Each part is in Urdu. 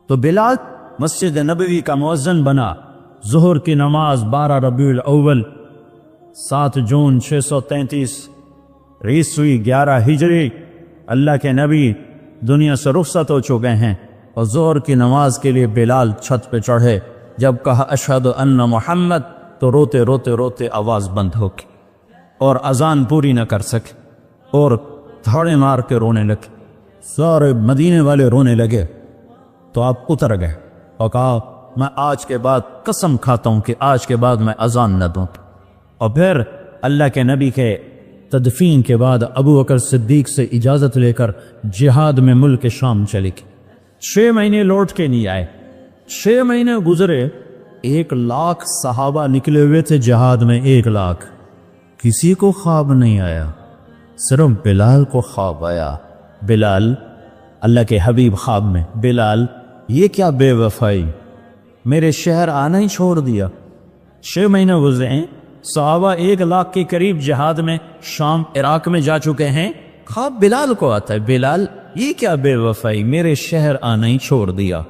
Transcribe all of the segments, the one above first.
تو بلال مسجد نبوی کا مؤذن بنا۔ ظہر کی نماز 12 ربیع الاول 7 جون 633 عیسوی 11 ہجری، اللہ کے نبی دنیا سے رخصت ہو چکے ہیں، اور ظہر کی نماز کے لیے بلال چھت پہ چڑھے۔ جب کہا اشہد ان محمد تو روتے روتے روتے آواز بند ہو گئی اور اذان پوری نہ کر سکے، اور دھاڑے مار کے رونے لگے۔ سارے مدینے والے رونے لگے تو آپ اتر گئے اور کہا میں آج کے بعد قسم کھاتا ہوں کہ آج کے بعد میں اذان نہ دوں۔ اور پھر اللہ کے نبی کے تدفین کے بعد ابو بکر صدیق سے اجازت لے کر جہاد میں ملک شام چلے گئے۔ 6 مہینے لوٹ کے نہیں آئے، 6 مہینے گزرے، 1 لاکھ صحابہ نکلے ہوئے تھے جہاد میں، 1 لاکھ، کسی کو خواب نہیں آیا، صرف بلال کو خواب آیا۔ بلال، اللہ کے حبیب خواب میں، بلال یہ کیا بے وفائی، میرے شہر آنا ہی چھوڑ دیا۔ 6 مہینے گزرے ہیں، صحابہ 1 لاکھ کے قریب جہاد میں شام عراق میں جا چکے ہیں، خواب بلال کو آتا ہے، بلال یہ کیا بے وفائی، میرے شہر آنا ہی چھوڑ دیا۔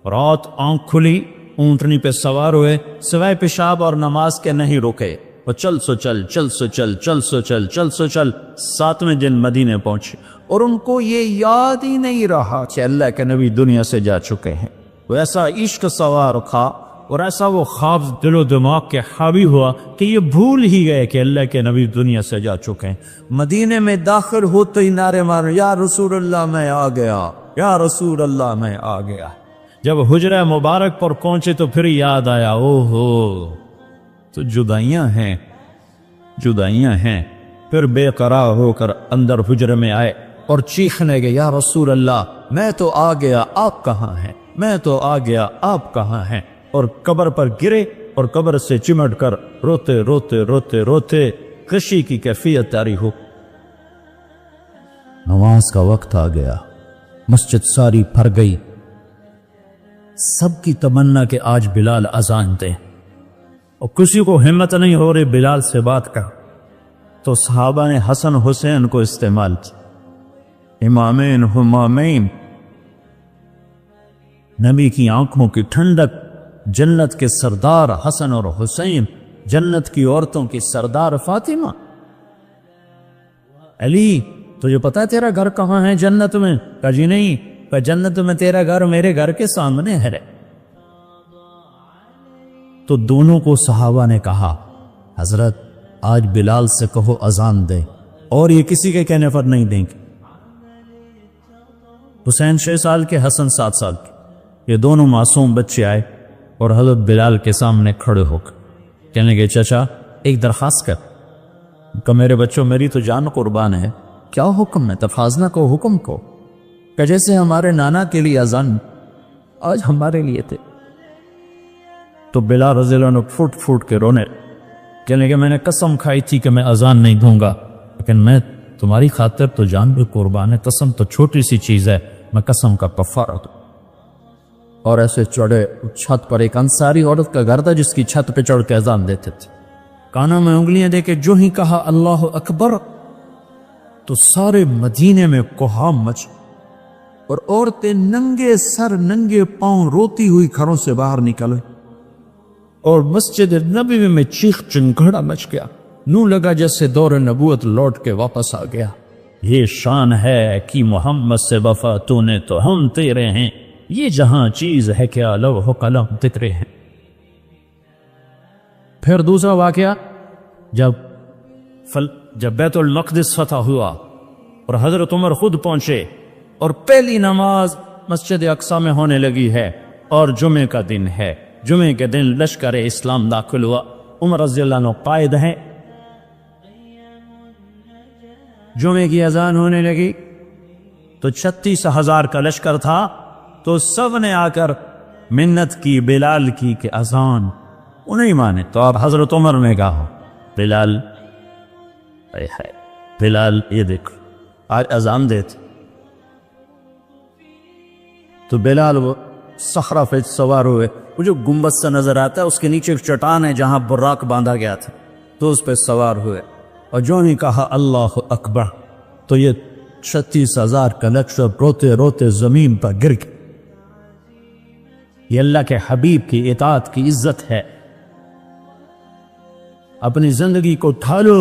رات آنکھ کھلی، اونٹنی پہ سوار ہوئے، سوائے پیشاب اور نماز کے نہیں رکے، اور چل سو چل، چل سو چل، چل سو چل، چل سو چل، 7ویں دن مدینے پہنچے، اور ان کو یہ یاد ہی نہیں رہا کہ اللہ کے نبی دنیا سے جا چکے ہیں۔ وہ ایسا عشق سوار تھا اور ایسا وہ خواب دل و دماغ کے حاوی ہوا کہ یہ بھول ہی گئے کہ اللہ کے نبی دنیا سے جا چکے ہیں۔ مدینے میں داخل ہوتے ہی نعرے مار، یا رسول اللہ میں آ گیا، یا رسول اللہ میں آ گیا۔ جب حجرہ مبارک پر پہنچے تو پھر یاد آیا، او ہو تو جدائیاں ہیں، جدائیاں ہیں۔ پھر بے قرار ہو کر اندر حجرے میں آئے اور چیخنے گئے، یا رسول اللہ میں تو آ گیا، آپ کہاں ہیں، میں تو آ گیا، آپ کہاں ہیں، اور قبر پر گرے اور قبر سے چمٹ کر روتے روتے روتے روتے خوشی کی کیفیت طاری ہو۔ نماز کا وقت آ گیا، مسجد ساری بھر گئی، سب کی تمنا کہ آج بلال اذان دے، اور کسی کو ہمت نہیں ہو رہی بلال سے بات کر، تو صحابہ نے حسن حسین کو استعمال کیا، امامین ہمامین، نبی کی آنکھوں کی ٹھنڈک، جنت کے سردار حسن اور حسین، جنت کی عورتوں کی سردار فاطمہ۔ علی تجھے پتا ہے تیرا گھر کہاں ہے جنت میں؟ کہا جی نہیں، کہ جنت میں تیرا گھر میرے گھر کے سامنے ہے۔ تو دونوں کو صحابہ نے کہا، حضرت آج بلال سے کہو اذان دے، اور یہ کسی کے کہنے پر نہیں دیں گے۔ حسین 6 سال کے، حسن 7 سال کے، یہ دونوں معصوم بچے آئے اور حضرت بلال کے سامنے کھڑے ہو کر کہنے لگے، چچا ایک درخواست کر۔ کہ میرے بچوں میری تو جان قربان ہے، کیا حکم ہے؟ تفاضنا کو حکم کو، کہ جیسے ہمارے نانا کے لیے اذان آج ہمارے لیے تھے۔ تو بلال رضی اللہ عنہ پھوٹ پھوٹ کے رونے، کہنے لگے میں نے قسم کھائی تھی کہ میں اذان نہیں دوں گا، لیکن میں تمہاری خاطر تو جان بھی قربان ہے، قسم تو چھوٹی سی چیز ہے، میں قسم کا کفارہ دوں۔ اور ایسے چڑھے چھت پر، ایک انصاری عورت کا گھر تھا جس کی چھت پہ چڑھ کے اذان دیتے تھے، کانوں میں انگلیاں دے کے جو ہی کہا اللہ اکبر تو سارے مدینے میں کوہام مچ، اور عورتیں ننگے سر ننگے پاؤں روتی ہوئی گھروں سے باہر نکلے، اور مسجد نبوی میں چیخ چنگھڑا مچ گیا، نو لگا جیسے دور نبوت لوٹ کے واپس آ گیا۔ یہ شان ہے کہ محمد سے وفا تو نے تو ہم تیرے ہیں، یہ جہاں چیز ہے کیا لوح قلم تیرے ہیں۔ پھر دوسرا واقعہ، جب بیت المقدس فتح ہوا اور حضرت عمر خود پہنچے، اور پہلی نماز مسجد اقصی میں ہونے لگی ہے، اور جمعے کا دن ہے، جمعے کے دن لشکر اسلام داخل ہوا، عمر رضی اللہ عنہ قائد ہیں، جمعے کی اذان ہونے لگی تو 36,000 کا لشکر تھا، تو سب نے آ کر منت کی بلال کی کہ اذان، انہیں مانے تو اب حضرت عمر نے کہا، بلال بلال یہ دیکھو آج اذان دیتے، تو بلال وہ صخرہ پہ سوار ہوئے، وہ جو گنبد سے نظر آتا ہے اس کے نیچے ایک چٹان ہے جہاں براق باندھا گیا تھا، تو اس پہ سوار ہوئے، اور جو ہی کہا اللہ اکبر تو یہ 36,000 کا لشکر روتے روتے زمین پر گر گیا۔ یہ اللہ کے حبیب کی اطاعت کی عزت ہے۔ اپنی زندگی کو ڈھالو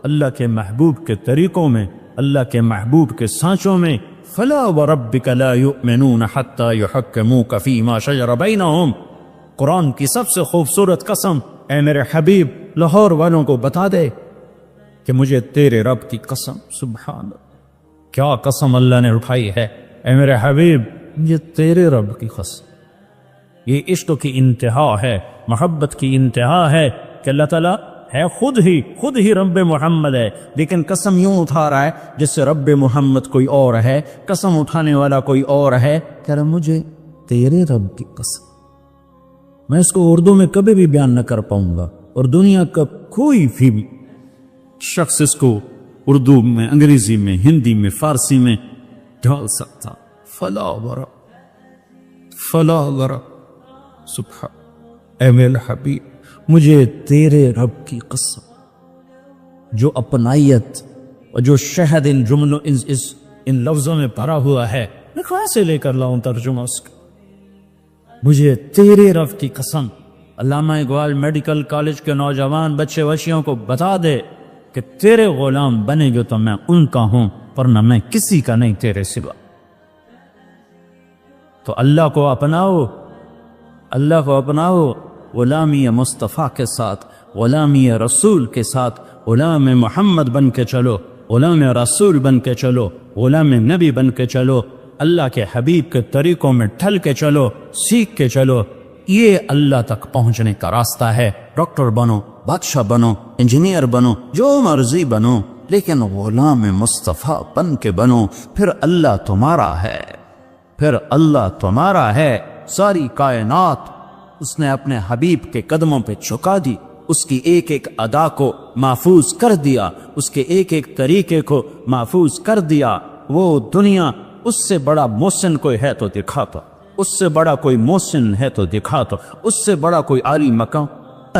اللہ کے محبوب کے طریقوں میں، اللہ کے محبوب کے سانچوں میں۔ فلا وربک لا یؤمنون حتی یحکموک فیما شجر بینہم، قرآن کی سب سے خوبصورت قسم، اے میرے حبیب لاہور والوں کو بتا دے کہ مجھے تیرے رب کی قسم، سبحان اللہ، کیا قسم اللہ نے اٹھائی ہے، اے میرے حبیب یہ تیرے رب کی قسم۔ یہ عشق کی انتہا ہے، محبت کی انتہا ہے کہ اللہ تعالیٰ ہے خود ہی رب محمد ہے، لیکن قسم یوں اٹھا رہا ہے جس سے رب محمد کوئی اور ہے، قسم اٹھانے والا کوئی اور ہے، کہہ رہا مجھے تیرے رب کی قسم۔ میں اس کو اردو میں کبھی بھی بیان نہ کر پاؤں گا، اور دنیا کا کوئی بھی شخص اس کو اردو میں، انگریزی میں، ہندی میں، فارسی میں ڈال سکتا۔ فلا ورا سبحان، اے میرے حبیب مجھے تیرے رب کی قسم، جو اپنائیت اور جو شہد ان جملوں ان لفظوں میں بھرا ہوا ہے، میں کہاں سے لے کر لاؤں ترجمہ اس کا؟ مجھے تیرے رب کی قسم۔ علامہ اقبال میڈیکل کالج کے نوجوان بچے وشیوں کو بتا دے کہ تیرے غلام بنے گے تو میں ان کا ہوں، ورنہ میں کسی کا نہیں تیرے سوا۔ تو اللہ کو اپناؤ، اللہ کو اپناؤ، غلامی مصطفیٰ کے ساتھ، غلامی رسول کے ساتھ، غلام محمد بن کے چلو، غلام رسول بن کے چلو، غلام نبی بن کے چلو، اللہ کے حبیب کے طریقوں میں ڈھل کے چلو، سیکھ کے چلو۔ یہ اللہ تک پہنچنے کا راستہ ہے۔ ڈاکٹر بنو، بادشاہ بنو، انجینئر بنو، جو مرضی بنو، لیکن غلام مصطفیٰ بن کے بنو، پھر اللہ تمہارا ہے، پھر اللہ تمہارا ہے۔ ساری کائنات اس نے اپنے حبیب کے قدموں پہ جھکا دی، اس کی ایک ایک ادا کو محفوظ کر دیا، اس کے ایک ایک طریقے کو محفوظ کر دیا۔ وہ دنیا اس سے بڑا محسن کوئی ہے تو دکھاتا، اس سے بڑا کوئی محسن ہے تو دکھاتا، اس سے بڑا کوئی عالی مقام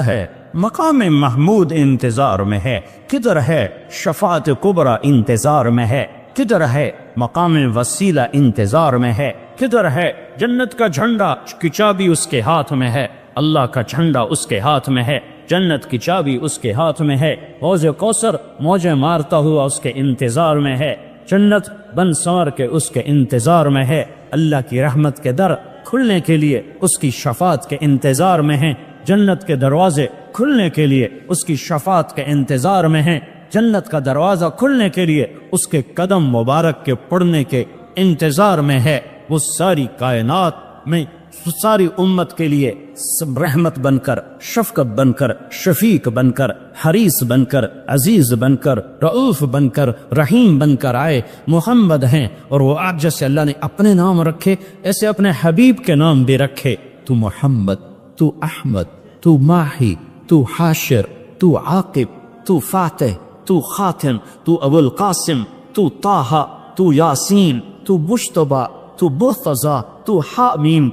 ہے۔ مقام محمود انتظار میں ہے، کدھر ہے شفاعت کبریٰ انتظار میں ہے، کدھر ہے مقام وسیلہ انتظار میں ہے، کدھر ہے جنت کا جھنڈا کی چابی اس کے ہاتھ میں ہے، اللہ کا جھنڈا اس کے ہاتھ میں ہے، جنت کی چابی اس کے ہاتھ میں ہے، حوض کوثر موجیں مارتا ہوا اس کے انتظار میں ہے، جنت بن سنور کے اس کے انتظار میں ہے، اللہ کی رحمت کے در کھلنے کے لیے اس کی شفاعت کے انتظار میں ہیں، جنت کے دروازے کھلنے کے لیے اس کی شفاعت کے انتظار میں ہیں، جنت کا دروازہ کھلنے کے لیے اس کے قدم مبارک کے پڑنے کے انتظار میں ہے۔ وہ ساری کائنات میں ساری امت کے لیے رحمت بن کر، شفقت بن کر، شفیق بن کر، حریص بن کر، عزیز بن کر، رؤوف بن کر، رحیم بن کر آئے، محمد ہیں۔ اور وہ آج جیسے اللہ نے اپنے نام رکھے ایسے اپنے حبیب کے نام بھی رکھے۔ تو محمد، تو احمد، تو ماہی، تو حاشر، تو عاقب، تو فاتح، تو خاتم، تو ابو القاسم، تو طٰہٰ، تو یاسین، تو مجتبیٰ، تو مرتضیٰ، تو حامیم،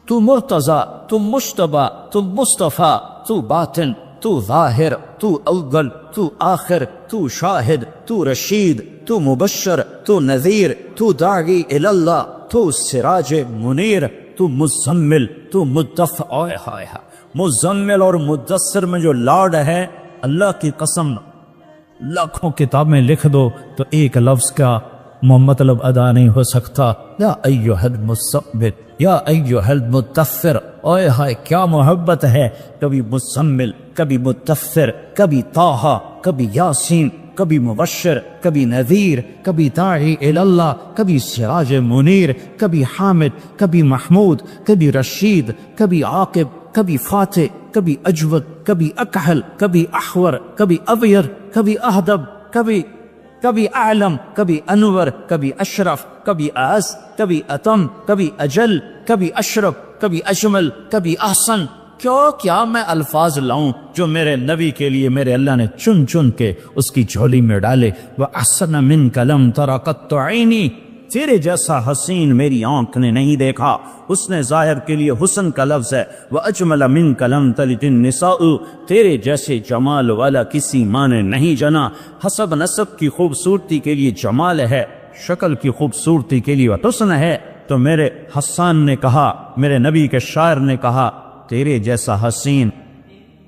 تو مرتضیٰ، تو مجتبیٰ، تو مصطفیٰ، تو باطن، تو ظاہر، تو اول، تو آخر، تو شاہد، تو رشید، تو مبشر، تو نذیر، تو داعی الی اللہ، تو سراج منیر، تو مزمل، تو مدثر۔ مزمل اور مدثر میں جو لاڈ ہے، اللہ کی قسم لاکھوں کتابیں لکھ دو تو ایک لفظ کا مطلب ادا نہیں ہو سکتا۔ یا ایھا المزمل، یا ایھا المدثر، اوئے ہائے کیا محبت ہے، کبھی مزمل، کبھی مدثر، کبھی طٰہٰ، کبھی یاسین، کبھی مبشر، کبھی نذیر، کبھی داعی الی اللہ، کبھی سراج منیر، کبھی حامد، کبھی محمود، کبھی رشید، کبھی عاقب، کبھی فاتح، کبھی اجود، کبھی اکحل، کبھی احور، کبھی ابیر، کبھی اہدب، کبھی اعلم، کبھی انور، کبھی اشرف، کبھی اعز، کبھی اتم، کبھی اجل، کبھی اشرف، کبھی اجمل، کبھی احسن۔ کیا میں الفاظ لاؤں جو میرے نبی کے لیے میرے اللہ نے چن چن کے اس کی جھولی میں ڈالے۔ وَأَحْسَنَ مِنْكَ لَمْ تَرَ قَطُّ عَيْنِي، تیرے جیسا حسین میری آنکھ نے نہیں دیکھا۔ حسن ظاہر کے لیے حسن کا لفظ ہے۔ وَأَجْمَلَ مِنْكَ لَمْ تَلِدِ النِّسَاءُ، تیرے جیسے جمال والا کسی ماں نے نہیں جنا۔ حسب نسب کی خوبصورتی کے لیے جمال ہے، شکل کی خوبصورتی کے لیے حسن ہے، تو میرے حسان نے کہا، میرے نبی کے شاعر نے کہا، تیرے جیسا حسین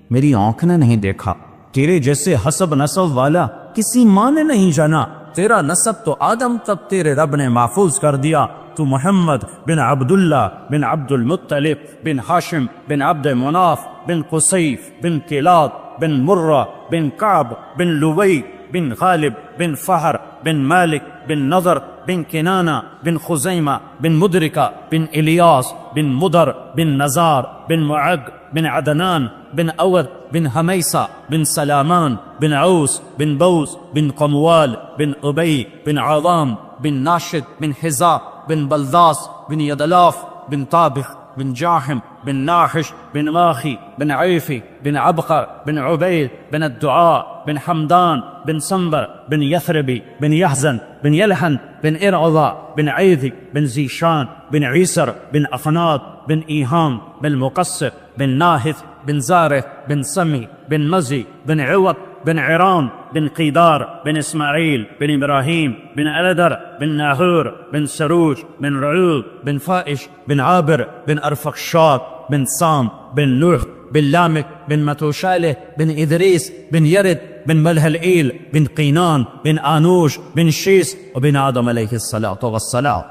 میری آنکھ نے نہیں دیکھا، تیرے جیسے حسب نسب والا کسی ماں نے نہیں جانا، تیرا نسب تو آدم تب تیرے رب نے محفوظ کر دیا، تو محمد بن عبداللہ بن عبد المطلب بن ہاشم بن عبد مناف بن قصیف بن کلاب بن مرہ بن کعب بن لوی بن غالب بن فہر بن مالک بن نضر بن کنانہ بن خزیمہ بن مدرکہ بن الیاس بن مدر بن نزار بن معد بن عدنان بن اود بن حمیسہ بن سلامان بن عوس بن بوس بن قموال بن ابی بن عوام بن ناشد بن حزا بن بلداس بن یدلاف بن طابخ بن جاحم بن ناحش بن ماخي بن عيفي بن عبقر بن عبيد بن الدعاء بن حمدان بن سنبر بن يثربي بن يحزن بن يلحن بن إرعضا بن عيذي بن زيشان بن عيسر بن أفناط بن إيهام بن مقصر بن ناهث بن زارث بن سمي بن مزي بن عوط بن عران بن قيدار بن إسماعيل بن إبراهيم بن ألدر بن ناهور بن سروج بن رعوب بن فائش بن عابر بن أرفخشاد بن سام بن نوح بن لامك بن متوشاله بن إدريس بن يرد بن ملهلئيل بن قينان بن آنوش بن شيس وبن آدم عليه الصلاة والسلام.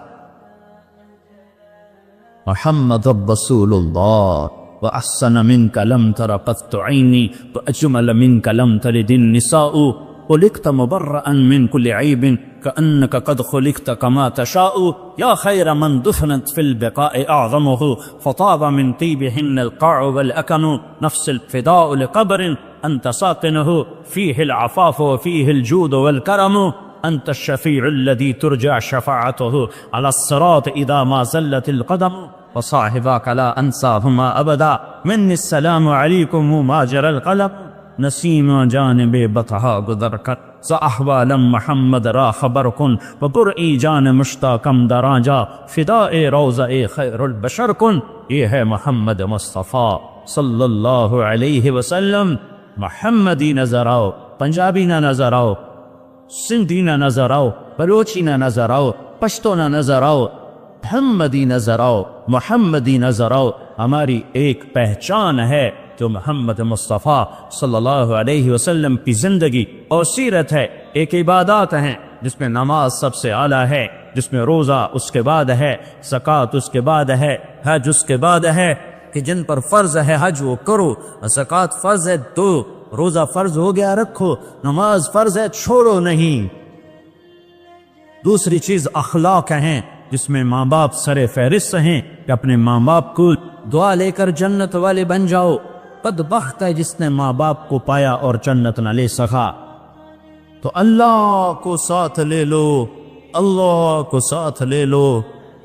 محمد رسول الله وأحسن منك لم تر قط عيني وأجمل منك لم تلد النساء خلقت مبرأ من كل عيب كأنك قد خلقت كما تشاء يا خير من دفنت في البقاء أعظمه فطاب من طيبهن القاع والأكن نفس الفداء لقبر أنت ساكنه فيه العفاف وفيه الجود والكرم أنت الشفيع الذي ترجع شفاعته على الصراط إذا ما زلت القدم وصاحباك لا أنساهما أبدا مني السلام عليكم ما جرى القلم نسيم جانب بطها گذر کر سأحوال محمد را خبر کن وبرئی جان مشتاقم دراجا فداء روضہ خیر البشر کن. یہ ہے محمد مصطفیٰ صلی اللہ علیہ وسلم. محمدی نظر آؤ، پنجابی نہ نظر آؤ، سندھی نہ نظر آؤ، بلوچی نہ نظر آؤ، پشتو نہ نظر آؤ، محمدی نظر آؤ، محمدی نظر آؤ. ہماری ایک پہچان ہے جو محمد مصطفیٰ صلی اللہ علیہ وسلم کی زندگی اور سیرت ہے. ایک عبادات ہیں جس میں نماز سب سے اعلیٰ ہے، جس میں روزہ اس کے بعد ہے، زکوٰۃ اس کے بعد ہے، حج اس کے بعد ہے کہ جن پر فرض ہے حج وہ کرو، زکوٰۃ فرض ہے دو، روزہ فرض ہو گیا رکھو، نماز فرض ہے چھوڑو نہیں. دوسری چیز اخلاق ہیں جس میں ماں باپ سر فہرست ہیں کہ اپنے ماں باپ کو دعا لے کر جنت والے بن جاؤ. بدبخت ہے جس نے ماں باپ کو پایا اور جنت نہ لے سکا. تو اللہ کو ساتھ لے لو، اللہ کو ساتھ لے لو،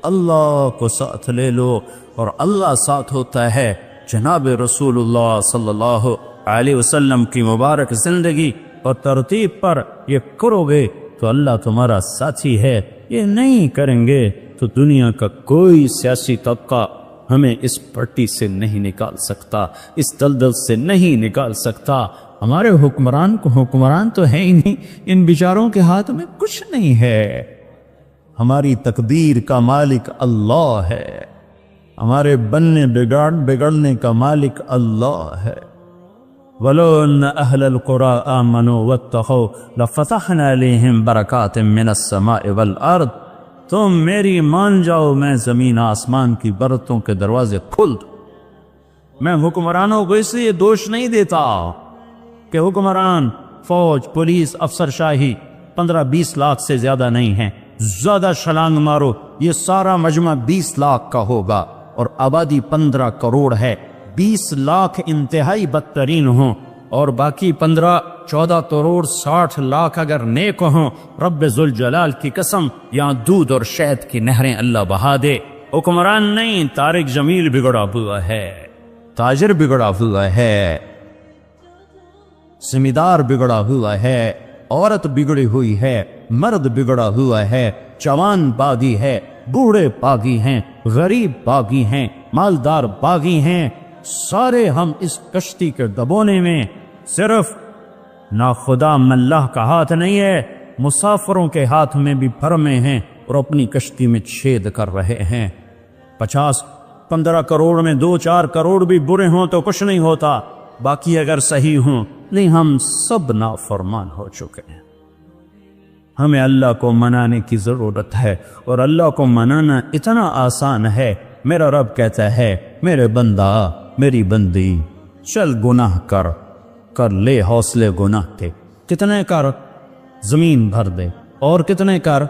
اللہ کو ساتھ لے لو. اور اللہ ساتھ ہوتا ہے جناب رسول اللہ صلی اللہ علیہ وسلم کی مبارک زندگی اور ترتیب پر یہ کرو گے تو اللہ تمہارا ساتھی ہے. یہ نہیں کریں گے تو دنیا کا کوئی سیاسی طبقہ ہمیں اس پٹی سے نہیں نکال سکتا، اس دلدل سے نہیں نکال سکتا. ہمارے حکمران کو حکمران تو ہے ہی نہیں، ان بیچاروں کے ہاتھ میں کچھ نہیں ہے. ہماری تقدیر کا مالک اللہ ہے، ہمارے بننے بگڑنے کا مالک اللہ ہے. وَلَوْ أَنَّ أَهْلَ الْقُرَىٰ آمَنُوا وَاتَّقَوْا لَفَتَحْنَا عَلَيْهِمْ بَرَكَاتٍ مِّنَ السَّمَاءِ وَالْأَرْضِ. تم میری مان جاؤ، میں زمین آسمان کی برتوں کے دروازے کھول دوں. میں حکمرانوں کو اس لیے دوش نہیں دیتا کہ حکمران فوج پولیس افسر شاہی 15-20 لاکھ سے زیادہ نہیں ہیں. زیادہ چھلانگ مارو، یہ سارا مجمع 20 لاکھ کا ہوگا اور آبادی 15 کروڑ ہے. 20 لاکھ انتہائی بدترین ہوں اور باقی 15-14 کروڑ 60 لاکھ اگر نیک ہوں، رب ذوالجلال کی قسم یہاں دودھ اور شہد کی نہریں اللہ بہا دے. حکمران نہیں، طارق جمیل بگڑا ہوا ہے، تاجر بگڑا ہوا ہے، زمیندار بگڑا ہوا ہے، عورت بگڑی ہوئی ہے، مرد بگڑا ہوا ہے، جوان باغی ہے، بوڑھے باغی ہیں، غریب باغی ہیں، مالدار باغی ہیں. سارے ہم اس کشتی کے دبونے میں، صرف ناخدا ملہ کا ہاتھ نہیں ہے، مسافروں کے ہاتھ میں بھی بھرمے ہیں اور اپنی کشتی میں چھید کر رہے ہیں۔ 50-15 کروڑ میں 2-4 کروڑ بھی برے ہوں تو کچھ نہیں ہوتا، باقی اگر صحیح ہوں، نہیں ہم سب نافرمان ہو چکے ہیں۔ ہمیں اللہ کو منانے کی ضرورت ہے، اور اللہ کو منانا اتنا آسان ہے۔ میرا رب کہتا ہے میرے بندہ، میری بندی، چل گناہ کر لے حوصلے گناہ کے۔ کتنے کر؟ زمین بھر دے، اور کتنے کر؟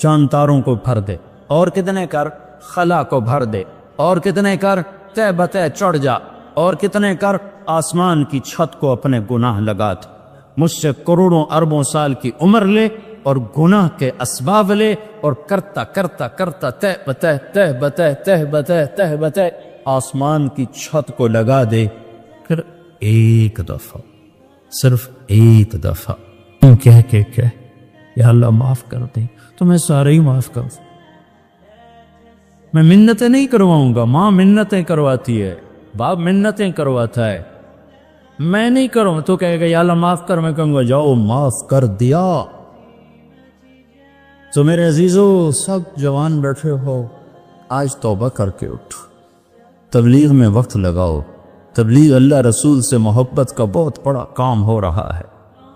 چاند تاروں کو بھر دے، اور کتنے کر؟ خلا کو بھر دے، اور کتنے کر؟ تہ بتہ چڑھ جا، اور کتنے کر؟ آسمان کی چھت کو اپنے گناہ لگا دے۔ مجھ سے کروڑوں اربوں سال کی عمر لے اور گناہ کے اسباب لے، اور کرتا کرتا کرتا تہ بتہ آسمان کی چھت کو لگا دے۔ پھر ایک دفعہ، صرف ایک دفعہ کہہ یا اللہ معاف کر دے، تو میں سارے ہی معاف کر دوں۔ میں منتیں نہیں کرواؤں گا، ماں منتیں کرواتی ہے، باپ منتیں کرواتا ہے، میں نہیں کروں۔ تو کہے گا یا اللہ معاف کر، میں کہوں گا جاؤ معاف کر دیا۔ تو میرے عزیزو، سب جوان بیٹھے ہو، آج توبہ کر کے اٹھو، تبلیغ میں وقت لگاؤ۔ تبلیغ اللہ رسول سے محبت کا بہت بڑا کام ہو رہا ہے۔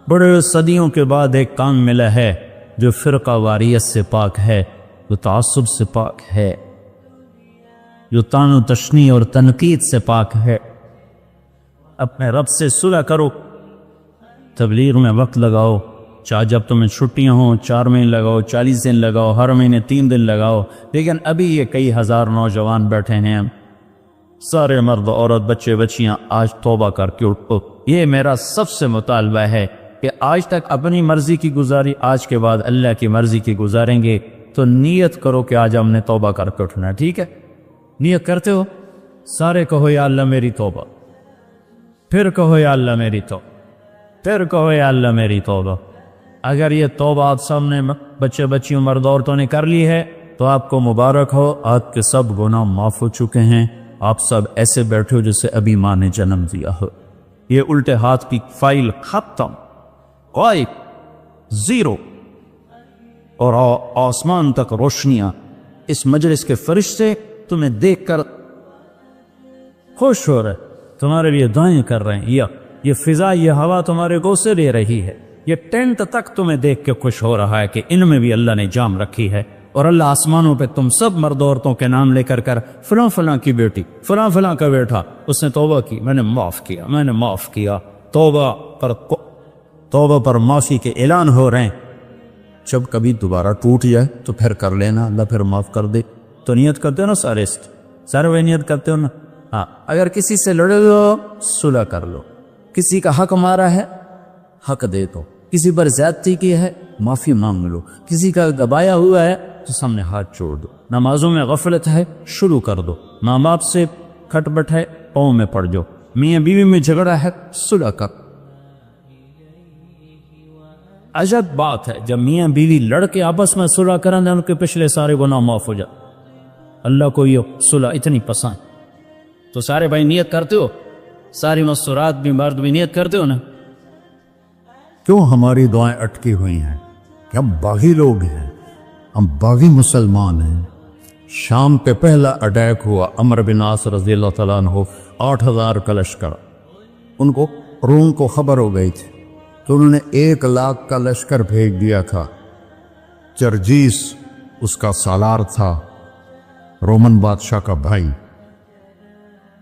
بڑے صدیوں کے بعد ایک کام ملا ہے جو فرقہ واریت سے پاک ہے، جو تعصب سے پاک ہے، جو طعن و تشنیع اور تنقید سے پاک ہے۔ اپنے رب سے صلح کرو، تبلیغ میں وقت لگاؤ، چاہے جب تمہیں چھٹیاں ہوں 4 مہینے لگاؤ، 40 دن لگاؤ، ہر مہینے 3 دن لگاؤ۔ لیکن ابھی یہ کئی ہزار نوجوان بیٹھے ہیں، سارے مرد عورت بچے بچیاں، آج توبہ کر کے اٹھو۔ یہ میرا سب سے مطالبہ ہے کہ آج تک اپنی مرضی کی گزاری، آج کے بعد اللہ کی مرضی کی گزاریں گے۔ تو نیت کرو کہ آج ہم نے توبہ کر کے اٹھنا ہے، ٹھیک ہے؟ نیت کرتے ہو؟ سارے کہو یا اللہ میری توبہ، پھر کہو یا اللہ میری توبہ، پھر کہو یا اللہ میری توبہ۔ اگر یہ توبہ آپ سب نے، بچے بچیوں مرد عورتوں نے کر لی ہے، تو آپ کو مبارک ہو، آپ کے سب گناہ معاف ہو چکے ہیں۔ آپ سب ایسے بیٹھے ہو جسے ابھی ماں نے جنم دیا ہو۔ یہ الٹے ہاتھ کی فائل ختم، غائب، زیرو، اور آسمان تک روشنیاں۔ اس مجلس کے فرشتے تمہیں دیکھ کر خوش ہو رہے، تمہارے لیے دعائیں کر رہے ہیں۔ یہ فضا، یہ ہوا تمہارے گوشے لے رہی ہے۔ یہ ٹینٹ تک تمہیں دیکھ کے خوش ہو رہا ہے کہ ان میں بھی اللہ نے جام رکھی ہے۔ اور اللہ آسمانوں پہ تم سب مرد عورتوں کے نام لے کر فلاں فلاں کی بیٹی، فلاں فلاں کا بیٹا، اس نے توبہ کی، میں نے معاف کیا، میں نے معاف کیا۔ توبہ پر معافی کے اعلان ہو رہے ہیں۔ جب کبھی دوبارہ ٹوٹ جائے تو پھر کر لینا، اللہ پھر معاف کر دے۔ تو نیت کرتے ہو نا سارے وہ نیت کرتے ہو نا؟ ہاں، اگر کسی سے لڑے ہو صلح کر لو، کسی کا حق مارا ہے حق دے دو، کسی پر زیادتی کی ہے معافی مانگ لو، کسی کا دبایا ہوا ہے تو سامنے ہاتھ چھوڑ دو۔ نمازوں میں غفلت ہے شروع کر دو، ماں باپ سے کھٹ بٹ ہے پاؤں میں پڑ جاؤ، میاں بیوی میں جھگڑا ہے صلح کر۔ عجب بات ہے جب میاں بیوی لڑ کے آپس میں صلح کریں ان کے پچھلے سارے گناہ معاف ہو جائے۔ اللہ کو یہ صلح اتنی پسند۔ تو سارے بھائی نیت کرتے ہو؟ ساری مستورات بھی مرد بھی نیت کرتے ہو نا؟ کیوں ہماری دعائیں اٹکی ہوئی ہیں کہ ہم باغی لوگ ہیں، ہم باغی مسلمان ہیں۔ شام پہ پہلا اٹیک ہوا، عمرو بن عاص رضی اللہ تعالیٰ عنہ، 8000 کا لشکر، ان کو روم کو خبر ہو گئی تھی تو انہوں نے 1 لاکھ کا لشکر بھیج دیا تھا۔ جرجیس اس کا سالار تھا، رومن بادشاہ کا بھائی،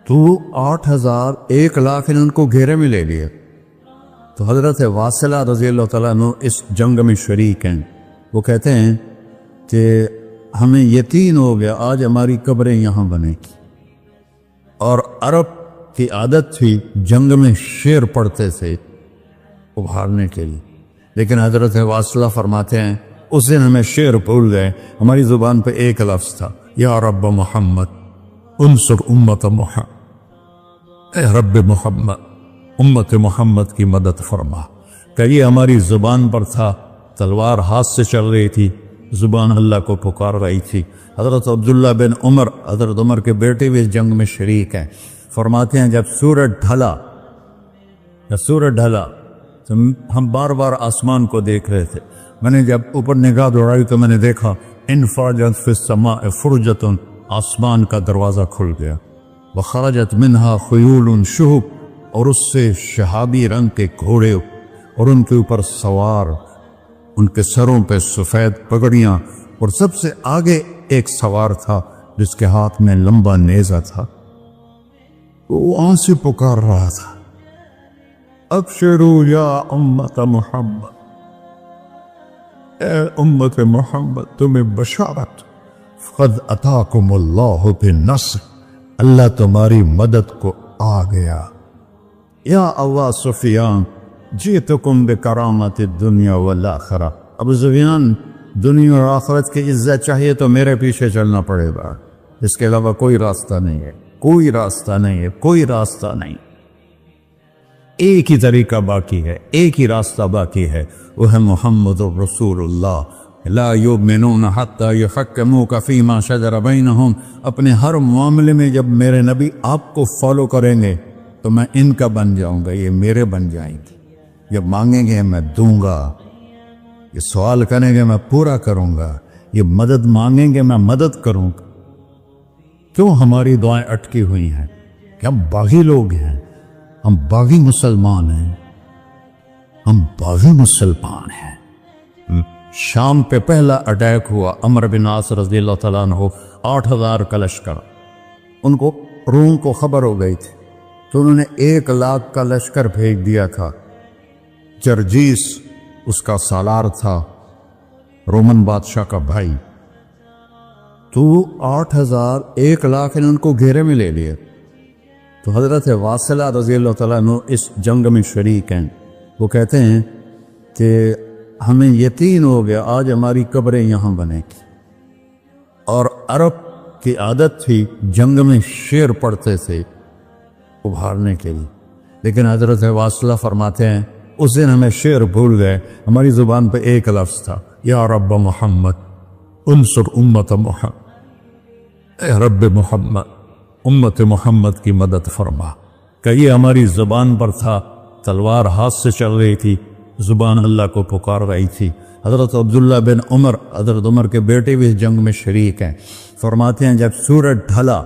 تو 8000 1 لاکھ نے ان کو گھیرے میں لے لیے۔ تو حضرت واصلہ رضی اللہ تعالیٰ عنہ اس جنگ میں شریک ہیں۔ وہ کہتے ہیں کہ ہمیں یقین ہو گیا آج ہماری قبریں یہاں بنیں۔ اور عرب کی عادت تھی جنگ میں شعر پڑھتے تھے ابھارنے کے لیے، لیکن حضرت واصلہ فرماتے ہیں اس دن ہمیں شعر بھول گئے، ہماری زبان پہ ایک لفظ تھا، یا رب محمد انصر امت محمد، اے رب محمد امت محمد کی مدد فرما۔ کہ یہ ہماری زبان پر تھا، تلوار ہاتھ سے چل رہی تھی، زبان اللہ کو پکار رہی تھی۔ حضرت عبداللہ بن عمر، حضرت عمر کے بیٹے بھی اس جنگ میں شریک ہیں، فرماتے ہیں جب سورج ڈھلا تو ہم بار بار آسمان کو دیکھ رہے تھے، میں نے جب اوپر نگاہ دوڑائی تو میں نے دیکھا انفرجت فی السماء فرجتن، آسمان کا دروازہ کھل گیا، وخرجت منہا خیول شہب، اور اس سے شہابی رنگ کے گھوڑے اور ان کے اوپر سوار، ان کے سروں پہ سفید پگڑیاں، اور سب سے آگے ایک سوار تھا جس کے ہاتھ میں لمبا نیزہ تھا، وہ وہاں سے پکار رہا تھا، ابشروا یا امت محمد، اے امت محمد تمہیں بشارت، قد اتاکم اللہ بالنصر، اللہ تمہاری مدد کو آ گیا، یا ابا سفیان جئتکم بکرامت الدنیا والآخرہ، ابو سفیان دنیا اور آخرت کی عزت چاہیے تو میرے پیچھے چلنا پڑے گا، اس کے علاوہ کوئی راستہ نہیں ہے، کوئی راستہ نہیں ہے، کوئی راستہ نہیں، ایک ہی طریقہ باقی ہے، ایک ہی راستہ باقی ہے، وہ ہے محمد الرسول اللہ، لا یؤمنون حتی یحکموک فیما شجر بینہم، اپنے ہر معاملے میں جب میرے نبی آپ کو فالو کریں گے تو میں ان کا بن جاؤں گا، یہ میرے بن جائیں گے، جب مانگیں گے میں دوں گا، یہ سوال کریں گے میں پورا کروں گا، یہ مدد مانگیں گے میں مدد کروں گا۔ کیوں ہماری دعائیں اٹکی ہوئی ہیں؟ کہ ہم باغی لوگ ہیں، ہم باغی مسلمان ہیں، ہم باغی مسلمان ہیں۔ شام پہ پہلا اٹیک ہوا، عمر بن عاص رضی اللہ تعالیٰ عنہ، 8,000 کا لشکر، ان کو روم کو خبر ہو گئی تھی تو انہوں نے 1,00,000 کا لشکر بھیج دیا تھا۔ جرجیس اس کا سالار تھا، رومن بادشاہ کا بھائی، تو 8,000 1,00,000 نے ان کو گھیرے میں لے لیے۔ تو حضرت واصلہ رضی اللہ تعالیٰ عنہ اس جنگ میں شریک ہیں، وہ کہتے ہیں کہ ہمیں یقین ہو گیا آج ہماری قبریں یہاں بنیں گی، اور عرب کی عادت تھی جنگ میں شعر پڑھتے تھے ابھارنے کے لیے، لیکن حضرت واصلہ فرماتے ہیں اس دن ہمیں شعر بھول گئے، ہماری زبان پہ ایک لفظ تھا، یا رب محمد انصر امت محمد، اے رب محمد امت محمد کی مدد فرما، کہ یہ ہماری زبان پر تھا، تلوار ہاتھ سے چل رہی تھی، زبان اللہ کو پکار رہی تھی۔ حضرت عبداللہ بن عمر، حضرت عمر کے بیٹے بھی اس جنگ میں شریک ہیں، فرماتے ہیں جب سورج ڈھلا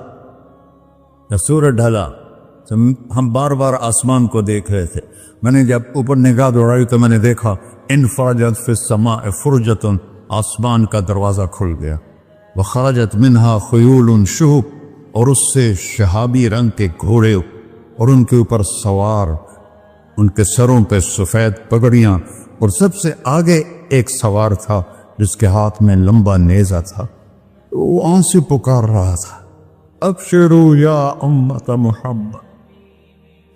تو ہم بار بار آسمان کو دیکھ رہے تھے، میں نے جب اوپر نگاہ دوڑائی تو میں نے دیکھا انفرجت فی السماء فرجتن، آسمان کا دروازہ کھل گیا، وخرجت منہا خیول شہب، اور اس سے شہابی رنگ کے گھوڑے اور ان کے اوپر سوار، ان کے سروں پہ سفید پگڑیاں، اور سب سے آگے ایک سوار تھا جس کے ہاتھ میں لمبا نیزہ تھا، وہ وہاں سے پکار رہا تھا، ابشروا یا امت محمد،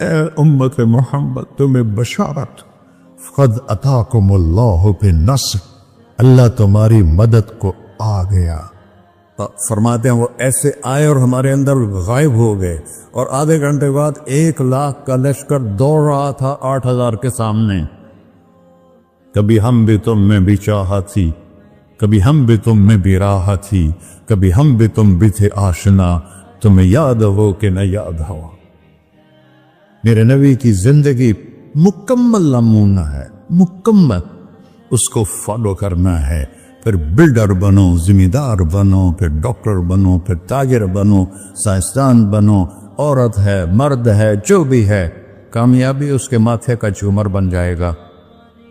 اے امت محمد تمہیں بشارت، قد اتاکم اللہ بالنصر، اللہ تمہاری مدد کو آ گیا۔ فرماتے ہیں وہ ایسے آئے اور ہمارے اندر غائب ہو گئے، اور آدھے گھنٹے بعد 1,00,000 کا لشکر دوڑ رہا تھا 8,000 کے سامنے۔ کبھی ہم بھی تم میں بھی چاہا تھی، کبھی ہم بھی تم میں بھی راہ تھی، کبھی ہم بھی تم بھی تھے آشنا، تمہیں یاد ہو کہ نہ یاد ہو۔ میرے نبی کی زندگی مکمل نمونہ ہے، مکمل، اس کو فالو کرنا ہے، پھر بلڈر بنو، ذمہ دار بنو، پھر ڈاکٹر بنو، پھر تاجر بنو، سائنسدان بنو، عورت ہے مرد ہے جو بھی ہے، کامیابی اس کے ماتھے کا جھومر بن جائے گا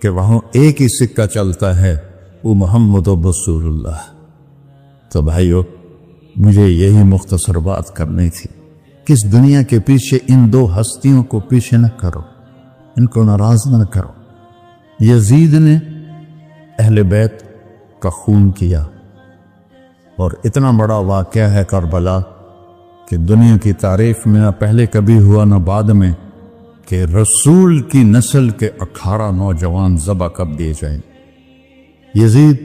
کہ وہاں ایک ہی سکہ چلتا ہے، وہ محمد رسول اللہ۔ تو بھائیو مجھے یہی مختصر بات کرنی تھی کہ اس دنیا کے پیچھے ان دو ہستیوں کو پیچھے نہ کرو، ان کو ناراض نہ کرو۔ یزید نے اہل بیت کا خون کیا، اور اتنا بڑا واقعہ ہے کربلا کہ دنیا کی تاریخ میں نہ پہلے کبھی ہوا نہ بعد میں کہ رسول کی نسل کے 18 نوجوان ذبح کر دیے جائیں۔ یزید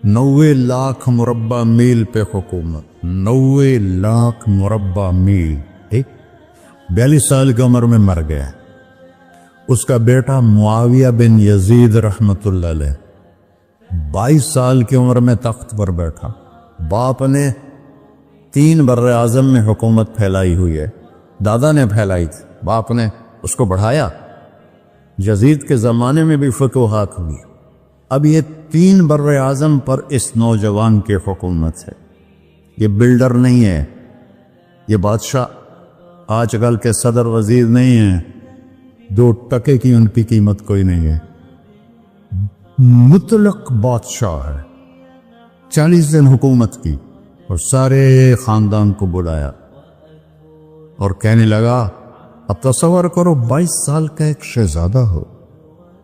90 لاکھ مربع میل پہ حکومت، 90 لاکھ مربع میل، 42 سال کی عمر میں مر گیا۔ اس کا بیٹا معاویہ بن یزید رحمت اللہ علیہ 22 سال کی عمر میں تخت پر بیٹھا۔ باپ نے 3 بر اعظم میں حکومت پھیلائی ہوئی ہے، دادا نے پھیلائی تھی، باپ نے اس کو بڑھایا۔ یزید کے زمانے میں بھی فتوحات ہوئی، اب یہ 3 بر اعظم پر اس نوجوان کی حکومت ہے. یہ بلڈر نہیں ہے، یہ بادشاہ آج کل کے صدر وزیر نہیں ہیں، 2 ٹکے کی ان کی قیمت کوئی نہیں ہے. مطلق بادشاہ ہے. 40 دن حکومت کی اور سارے خاندان کو بلایا اور کہنے لگا اب تصور کرو 22 سال کا ایک شہزادہ ہو،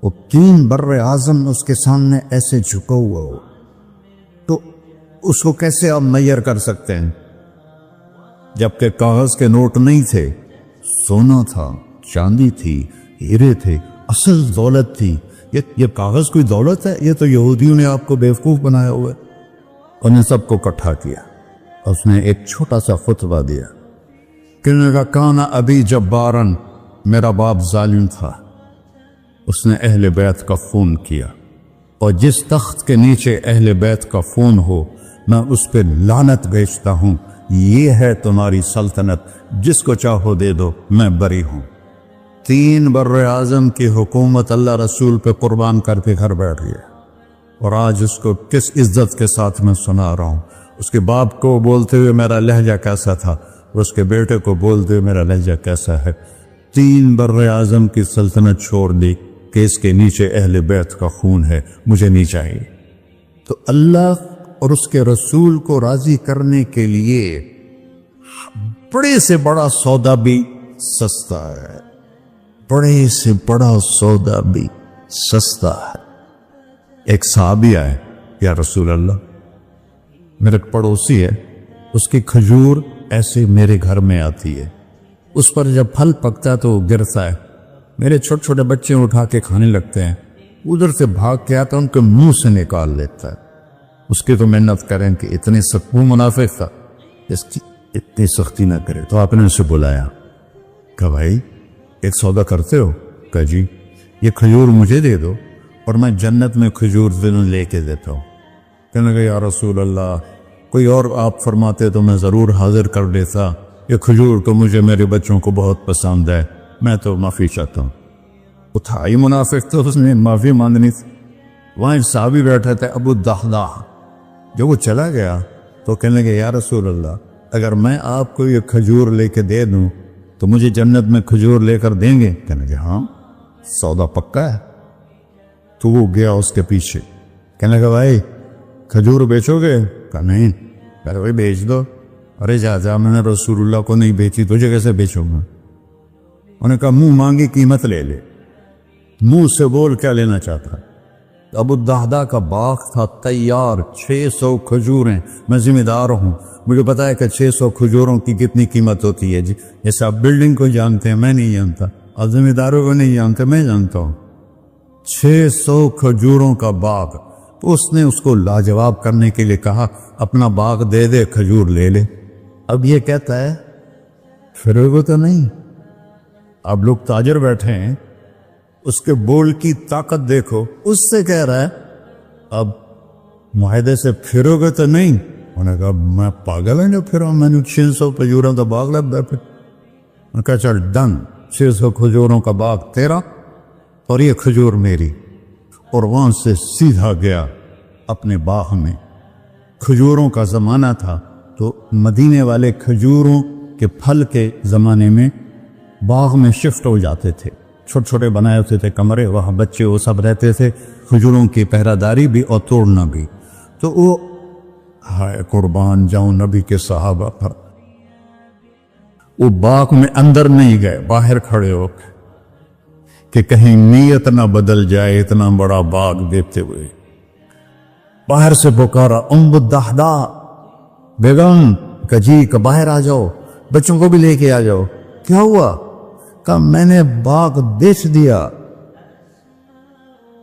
وہ 3 بر اعظم اس کے سامنے ایسے جھکا ہوا ہو، تو اس کو کیسے آپ میئر کر سکتے ہیں؟ جبکہ کاغذ کے نوٹ نہیں تھے، سونا تھا، چاندی تھی، ہیرے تھے، اصل دولت تھی. یہ کاغذ کوئی دولت ہے؟ یہ تو یہودیوں نے آپ کو بیوقوف بنایا ہوا ہے. انہیں سب کو اکٹھا کیا. اس نے ایک چھوٹا سا خطبہ دیا کہ کانا ابی جبارن، میرا باپ ظالم تھا، اس نے اہل بیت کا خون کیا، اور جس تخت کے نیچے اہل بیت کا خون ہو میں اس پہ لعنت بھیجتا ہوں. یہ ہے تمہاری سلطنت، جس کو چاہو دے دو، میں بری ہوں. 3 بر اعظم کی حکومت اللہ رسول پہ قربان کر کے گھر بیٹھ گیا. اور آج اس کو کس عزت کے ساتھ میں سنا رہا ہوں. اس کے باپ کو بولتے ہوئے میرا لہجہ کیسا تھا، اور اس کے بیٹے کو بولتے ہوئے میرا لہجہ کیسا ہے. 3 بر اعظم کی سلطنت چھوڑ دی کہ اس کے نیچے اہل بیت کا خون ہے، مجھے نہیں چاہیے. تو اللہ اور اس کے رسول کو راضی کرنے کے لیے بڑے سے بڑا سودا بھی سستا ہے، بڑے سے بڑا سودا بھی سستا ہے. ایک صحابی آئے، یا رسول اللہ، میرے پڑوسی ہے، اس کی کھجور ایسے میرے گھر میں آتی ہے، اس پر جب پھل پکتا ہے تو وہ گرتا ہے، میرے چھوٹے چھوٹے بچے اٹھا کے کھانے لگتے ہیں، ادھر سے بھاگ کے آتا ان کے منہ سے نکال لیتا ہے. اس کی تو محنت کریں کہ اتنے سخت منافق تھا، اس کی اتنی سختی نہ کرے. تو آپ نے اسے بلایا، کہا بھائی ایک سودا کرتے ہو؟ کہا جی. یہ کھجور مجھے دے دو اور میں جنت میں کھجور دنوں لے کے دیتا ہوں. کہنے لگا یا رسول اللہ، کوئی اور آپ فرماتے تو میں ضرور حاضر کر لیتا، یہ کھجور تو مجھے میرے بچوں کو بہت پسند ہے، میں تو معافی چاہتا ہوں. اٹھائی منافق تو اس نے معافی مانگنی تھی. وہاں ایک صحابی بیٹھے تھے ابو الدحداح. جب وہ چلا گیا تو کہنے لگے یا رسول اللہ، اگر میں آپ کو یہ کھجور لے کے دے دوں تو مجھے جنت میں کھجور لے کر دیں گے؟ کہنے لگے ہاں، سودا پکا ہے. تو وہ گیا اس کے پیچھے، کہنے لگا بھائی کھجور بیچو گے؟ کہا نہیں. کہا بھائی بیچ دو. ارے جا میں نے رسول اللہ کو نہیں بیچی، تجھے کیسے بیچوں گا؟ انہوں نے کہا منہ مانگی قیمت لے لے. منہ سے بول کیا لینا چاہتا. ابو الدحداح کا باغ تھا تیار، 600 کھجوریں. میں ذمہ دار ہوں، مجھے پتا ہے کہ 600 کھجوروں کی کتنی قیمت ہوتی ہے. جی جیسے آپ بلڈنگ کو جانتے ہیں، میں نہیں جانتا، آپ ذمہ داروں کو نہیں جانتے، میں جانتا ہوں. 600 کھجوروں کا باغ. تو اس نے اس کو لاجواب کرنے کے لیے کہا اپنا باغ دے دے، کھجور لے لے. اب یہ کہتا ہے فروغ تو نہیں. اب لوگ تاجر بیٹھے ہیں، اس کے بول کی طاقت دیکھو، اس سے کہہ رہا ہے اب معاہدے سے پھرو گے تو نہیں. انہوں نے کہا میں پاگل ہوں جو پھروں، میں نے 600 کھجوروں کا باغ لگ گیا. انہوں نے کہا چل ڈن، 600 کھجوروں کا باغ تیرا اور یہ کھجور میری. اور وہاں سے سیدھا گیا اپنے باغ میں. کھجوروں کا زمانہ تھا تو مدینے والے کھجوروں کے پھل کے زمانے میں باغ میں شفٹ ہو جاتے تھے، چھوٹے چھوٹے بنائے ہوتے تھے کمرے، وہاں بچے وہ سب رہتے تھے، کھجوروں کی پہرہ داری بھی اور توڑنا بھی. تو وہ ہائے قربان جاؤں نبی کے صحابہ پر، وہ باغ میں اندر نہیں گئے، باہر کھڑے ہو کہ کہیں نیت نہ بدل جائے. اتنا بڑا باغ دیکھتے ہوئے باہر سے پکارا ام الدحداح بیگم، کہ جی کہ باہر آ جاؤ، بچوں کو بھی لے کے آ جاؤ. کیا ہوا؟ کہا میں نے باغ بیچ دیا.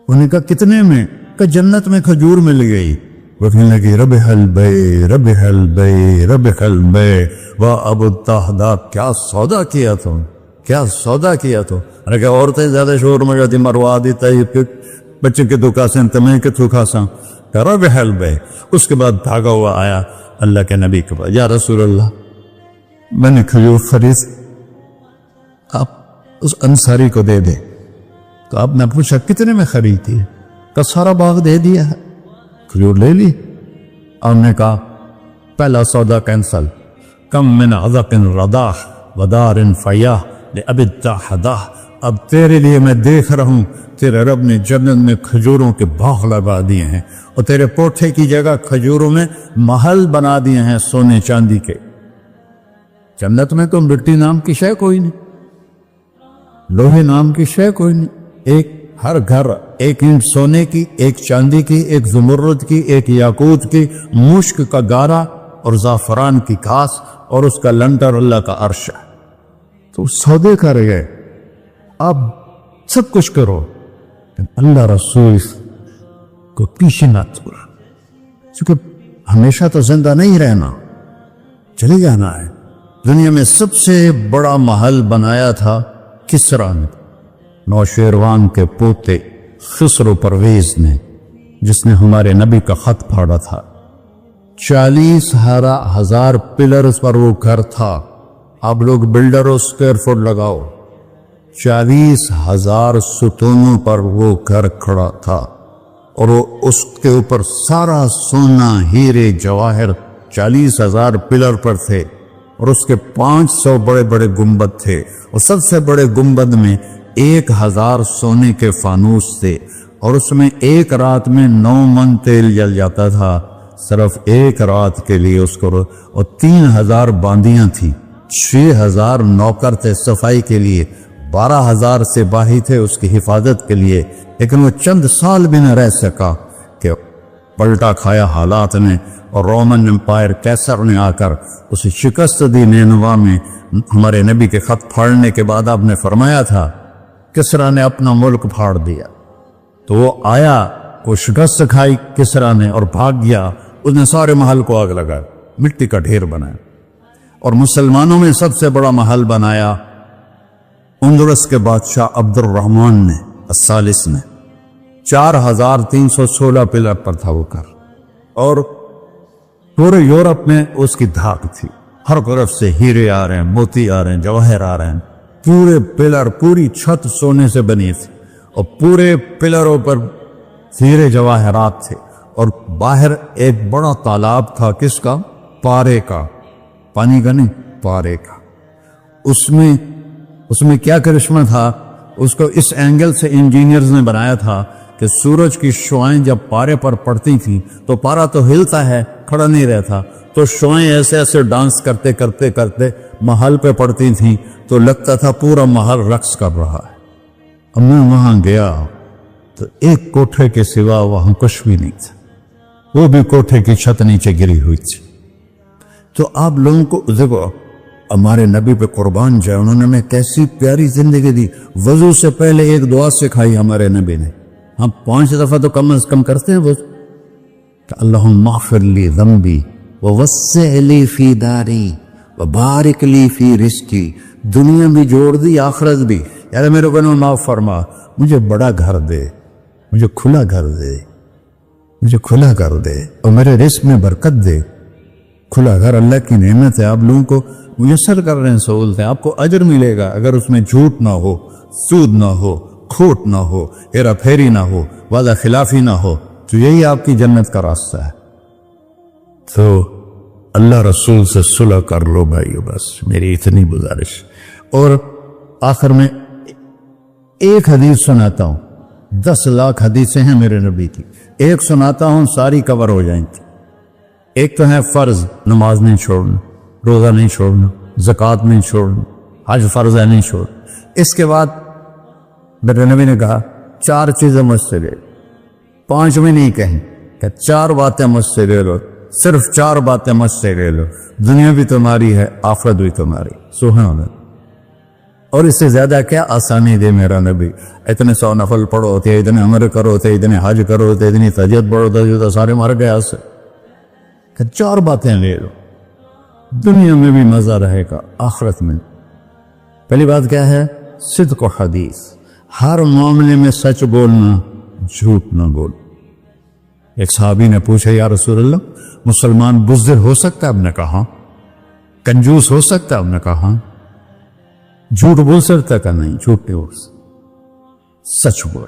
انہوں نے کہا کتنے میں؟ کہ جنت میں کھجور مل گئی. وہ کہنے لگی ربح البیع ربح البیع ربح البیع. واہ ابو الدحداح، کیا سودا کیا تم، کیا سودا کیا تو. ارے کہ عورتیں زیادہ شور میں جاتی مروا دیتا ہے، بچے کے تو کھاسیں تمہیں کے تو کھاساں. کہ ربح البیع. اس کے بعد بھاگا ہوا آیا اللہ کے نبی کے پاس، یا رسول اللہ میں نے کھجور خرید، آپ اس انصاری کو دے دے. تو آپ نے پوچھا کتنے میں خریدی؟ کا سارا باغ دے دیا ہے، کھجور لے لی۔ آپ نے کہا پہلا سودا کینسل، کم من عذق رداح ودار فیاح لأب التحداح۔ اب تیرے لیے میں دیکھ رہا ہوں تیرے رب نے جنت میں کھجوروں کے باغ لگا دیے ہیں، اور تیرے کوٹھے کی جگہ کھجوروں میں محل بنا دیے ہیں سونے چاندی کے۔ جنت میں تو مٹی نام کی شے کوئی نہیں، لوہے نام کی شے کوئی نہیں، ایک ہر گھر ایک اینٹ سونے کی، ایک چاندی کی، ایک زمرد کی، ایک یاقوت کی، مشک کا گارا اور زعفران کی گھاس، اور اس کا لنٹر اللہ کا عرش ہے۔ تو سودے کر گئے، اب سب کچھ کرو، اللہ رسول کو پیچھے نہ چھوڑا، کیونکہ ہمیشہ تو زندہ نہیں رہنا، چلے جانا ہے۔ دنیا میں سب سے بڑا محل بنایا تھا کسریٰ نے، نوشیروان کے پوتے خسرو پرویز نے، جس نے ہمارے نبی کا خط پھاڑا تھا۔ 40,000 پلرز پر وہ گھر تھا۔ آپ لوگ بلڈروں اسکوائر فٹ لگاؤ، 40,000 ستونوں پر وہ گھر کھڑا تھا، اور وہ اس کے اوپر سارا سونا ہیرے جواہر 40,000 پلر پر تھے، اور اس کے 500 بڑے بڑے گنبد تھے، اور سب سے بڑے گنبد میں 1,000 سونے کے فانوس تھے، اور اس میں ایک رات میں 9 من تیل جل جاتا تھا، صرف ایک رات کے لیے اس کو، اور 3,000 باندیاں تھیں، 6,000 نوکر تھے صفائی کے لیے، 12,000 سپاہی تھے اس کی حفاظت کے لیے۔ لیکن وہ چند سال بھی نہ رہ سکا کہ پلٹا کھایا حالات نے، اور رومن امپائر کیسر نے آ کر اسے شکست دی۔ نینوا میں ہمارے نبی کے خط پھاڑنے کے بعد آپ نے فرمایا تھا کسریٰ نے اپنا ملک پھاڑ دیا، تو وہ آیا، وہ شکست کھائی کسریٰ نے اور بھاگ گیا، اس نے سارے محل کو آگ لگایا، مٹی کا ڈھیر بنایا۔ اور مسلمانوں میں سب سے بڑا محل بنایا اندلس کے بادشاہ عبد الرحمن نے الثالث نے، 4,316 پلر پر تھا وہ گھر، اور پورے یورپ میں اس کی دھاک تھی، ہر طرف سے ہیرے آ رہے ہیں، موتی آ رہے ہیں، جواہر آ رہے ہیں، پورے پلر، پوری چھت سونے سے بنی تھی، اور پورے پلروں پر ہیرے جواہرات تھے، اور باہر ایک بڑا تالاب تھا، کس کا؟ پارے کا، پانی کا نہیں، پارے کا۔ اس میں کیا کرشمہ تھا، اس کو اس اینگل سے انجینئرز نے بنایا تھا کہ سورج کی شعائیں جب پارے پر پڑتی تھیں تو پارا تو ہلتا ہے، کھڑا نہیں رہتا، تو شعائیں ایسے ایسے ڈانس کرتے کرتے کرتے محل پہ پڑتی تھیں، تو لگتا تھا پورا محل رقص کر رہا ہے۔ اب میں وہاں گیا تو ایک کوٹھے کے سوا وہاں کچھ بھی نہیں تھا، وہ بھی کوٹھے کی چھت نیچے گری ہوئی تھی۔ تو آپ لوگوں کو دیکھو، ہمارے نبی پہ قربان جائے، انہوں نے ہمیں کیسی پیاری زندگی دی۔ وضو سے پہلے ایک دعا سکھائی ہمارے نبی نے، ہم 5 دفعہ تو کم از کم کرتے ہیں وضو، کہ اللہم اغفر لی ذنبی ووسع لی فی داری وبارک لی فی رزقی۔ دنیا بھی جوڑ دی، آخرت بھی، یار میرے کو معاف فرما، مجھے بڑا گھر دے، مجھے کھلا گھر دے، مجھے کھلا گھر دے، اور میرے رزق میں برکت دے۔ کھلا گھر اللہ کی نعمت ہے، آپ لوگوں کو میسر کر رہے ہیں سہولتیں، آپ کو اجر ملے گا اگر اس میں جھوٹ نہ ہو، سود نہ ہو، کھوٹ نہ ہو، ہیرا پھیری نہ ہو، وعدہ خلافی نہ ہو، تو یہی آپ کی جنت کا راستہ ہے۔ تو اللہ رسول سے صلح کر لو بھائیو، بس میری اتنی گزارش۔ اور آخر میں ایک حدیث سناتا ہوں، 10 لاکھ حدیثیں ہیں میرے نبی کی، ایک سناتا ہوں، ساری کور ہو جائیں گی۔ ایک تو ہے فرض، نماز نہیں چھوڑنا، روزہ نہیں چھوڑنا، زکوٰۃ نہیں چھوڑنا، حج فرض ہے نہیں چھوڑ۔ اس کے بعد میرے نبی نے کہا 4 چیزیں مجھ سے لے لو، 5 میں نہیں کہیں، کہ 4 باتیں مجھ سے لے لو، صرف 4 باتیں مجھ سے لے لو، دنیا بھی تمہاری ہے، آخرت بھی تمہاری۔ سبحان اللہ۔ اور اس سے زیادہ کیا آسانی دے میرا نبی، اتنے 100 نفل پڑھو ہوتے، اتنے عمر کرو ہوتے، اتنے حج کرو ہوتے، اتنی تہجد پڑھو ہوتے، سارے مر گئے آج سے۔ کہ 4 باتیں لے لو، دنیا میں بھی مزہ رہے گا، آخرت میں۔ پہلی بات کیا ہے؟ صدق و حدیث، ہر معاملے میں سچ بولنا، جھوٹ نہ بول۔ ایک صحابی نے پوچھا یا رسول اللہ، مسلمان بزدل ہو سکتا ہے؟ ہم نے کہا کنجوس ہو سکتا ہے؟ ہم نے کہا جھوٹ بول سکتا ہے؟ کہ نہیں، جھوٹ نہیں بول سکتا، سچ بول۔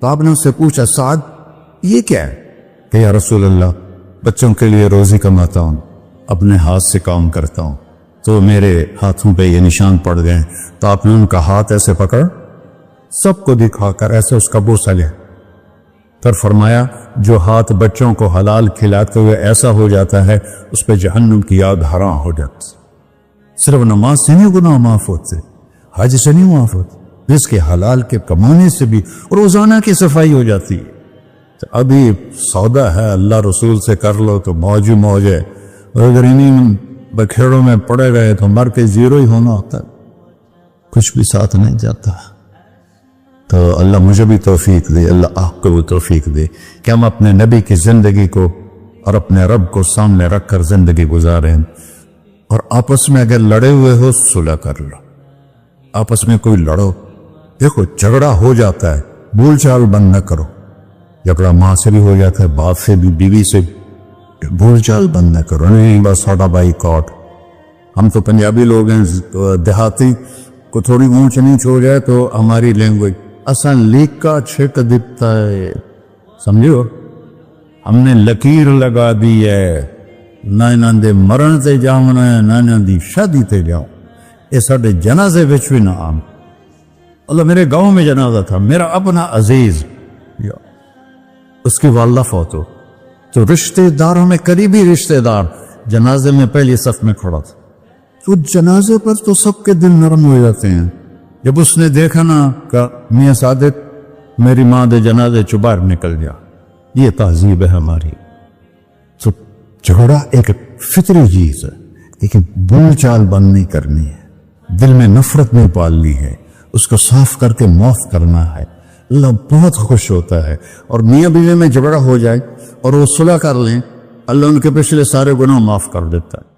تو آپ نے اس سے پوچھا سعد یہ کیا ہے؟ کہ یا رسول اللہ بچوں کے لیے روزی کماتا ہوں، اپنے ہاتھ سے کام کرتا ہوں، تو میرے ہاتھوں پہ یہ نشان پڑ گئے. تو آپ نے ان کا ہاتھ ایسے پکڑ سب کو دکھا کر ایسے اس کا بوسہ لیا، پھر فرمایا جو ہاتھ بچوں کو حلال کھلاتے ہوئے ایسا ہو جاتا ہے اس پہ جہنم کی آگ حرام ہو جاتی. صرف نماز سے نہیں گناہ معاف ہوتے، حج سے نہیں معاف ہوتے، رزق کے حلال کے کمانے سے بھی روزانہ کی صفائی ہو جاتی ہے. تو ابھی سودا ہے اللہ رسول سے کر لو تو موج ہی موج ہے، اور اگر انہیں بکھیڑوں میں پڑے گئے تو مر کے زیرو ہی ہونا ہوتا ہے، کچھ بھی ساتھ نہیں جاتا. تو اللہ مجھے بھی توفیق دے، اللہ آپ کو بھی توفیق دے کہ ہم اپنے نبی کی زندگی کو اور اپنے رب کو سامنے رکھ کر زندگی گزاریں. اور آپس میں اگر لڑے ہوئے ہو صلح کر لو، آپس میں کوئی لڑو، دیکھو جھگڑا ہو جاتا ہے، بول چال بند نہ کرو. جھگڑا ماں سے بھی ہو جاتا ہے، باپ سے بھی، بیوی سے بھی، بول چال بند نہ کرو. نہیں بس ساڈا بائی کاٹ. ہم تو پنجابی لوگ ہیں، دیہاتی کو تھوڑی اونچ نیچ ہو جائے تو ہماری لینگویج اساں لیک کا چھک دیتا ہے، سمجھو ہم نے لکیر لگا دی ہے، نہ انہاں دے مرن تے جاونا ہے نہ انہاں دی شادی تے جاؤ. یہ ساڈے جنازے وچ بھی نہ عام. اللہ میرے گاؤں میں جنازہ تھا، میرا اپنا عزیز اس کی والدہ فوت ہو، تو رشتہ داروں میں قریبی رشتہ دار جنازے میں پہلی صف میں کھڑا تھا. تو جنازے پر تو سب کے دل نرم ہو جاتے ہیں. جب اس نے دیکھا نا کہ میاں صادق میری ماں دے جنازے چ باہر نکل گیا. یہ تہذیب ہے ہماری. تو جھگڑا ایک فطری چیز ہے، لیکن بول چال بند نہیں کرنی ہے، دل میں نفرت نہیں پالنی ہے، اس کو صاف کر کے معاف کرنا ہے. اللہ بہت خوش ہوتا ہے. اور میاں بیوی میں جھگڑا ہو جائے اور وہ صلح کر لیں، اللہ ان کے پچھلے سارے گناہ معاف کر دیتا ہے.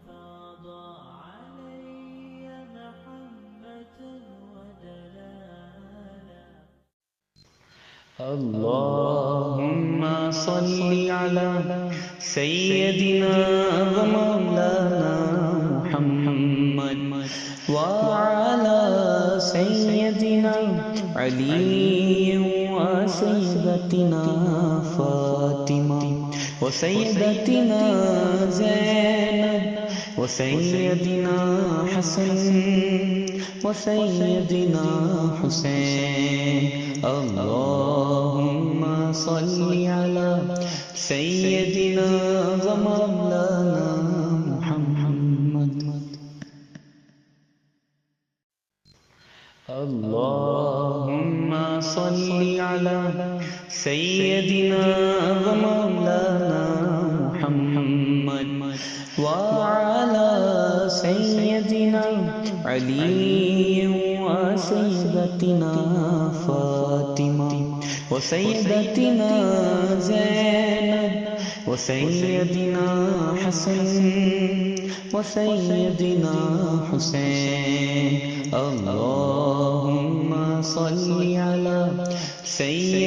اللهم صل على سيدنا ومولانا محمد وعلى سيدنا علي وسيدتنا فاطمة وسيدتنا زينب وسيدنا حسن وسيدنا حسين. اللهم صل على سيدنا ومولانا محمد. اللهم صل على سيدنا ومولانا محمد وعلى سيدنا علي وسيدتنا فاطمة وسيدتنا زينب وسيدنا حسن وسيدنا حسين. اللهم صل على سيدنا